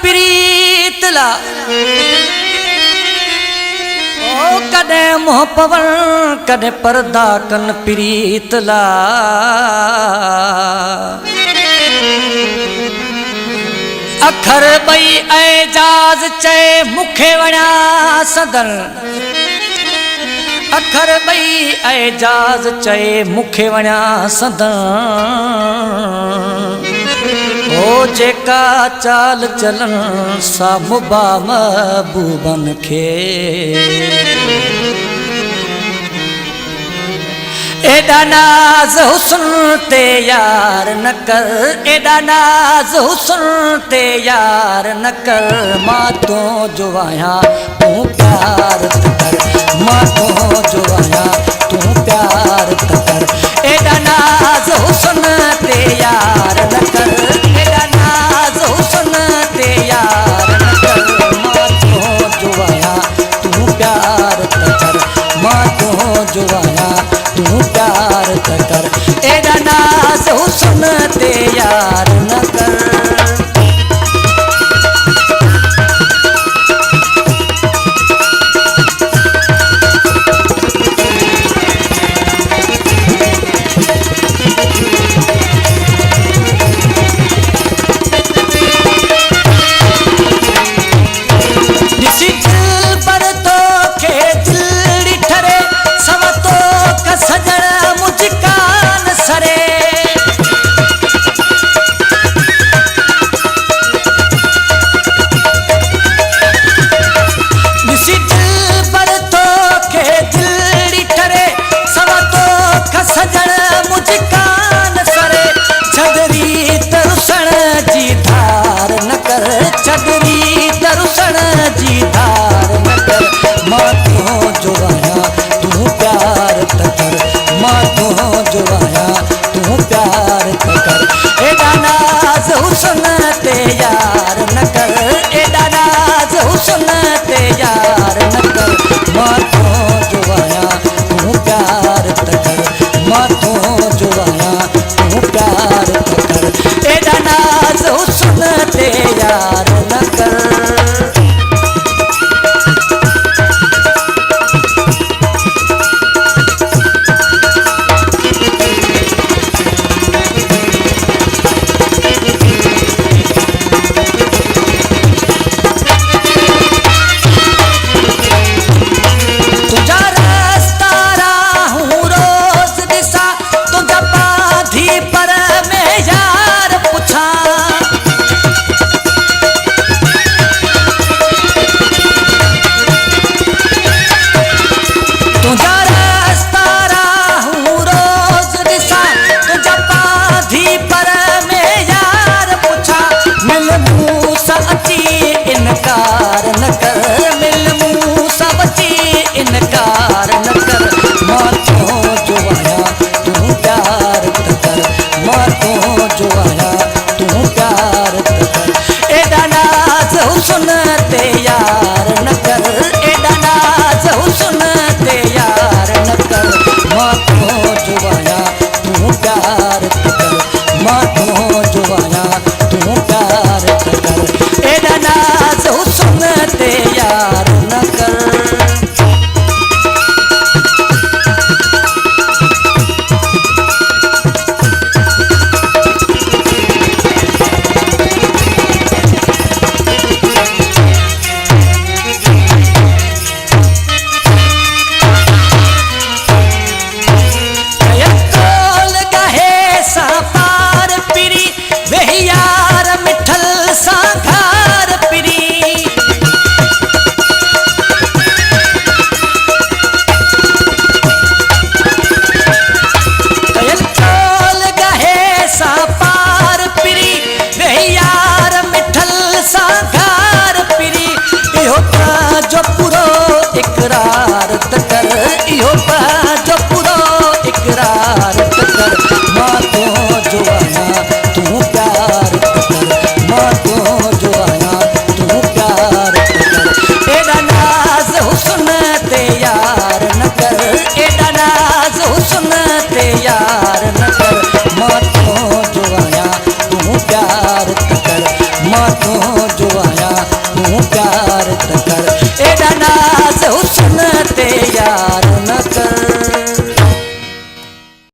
प्रीतला ओ कदे मोह पवन कदे पर्दा कन प्रीतला अखर बई एजाज चे मुखे वणा सदन अखर बई एजाज चे मुखे वणा सदन ओ जेका चाल चलन सा मुबा महबूबन खे एडा नाज हुस्न ते यार न कर एडा नाज हुस्न ते यार न कर मां तो जो आया तू प्यार कर मां तो जो आया तू प्यार कर एडा नाज हुस्न ते यार न कर एडा नाज हुस्न ते यार न कर मां तो जो आया तू प्यार कर मां तो जो आया तू प्यार कर एडा नाज हुस्न ते यार न कर जो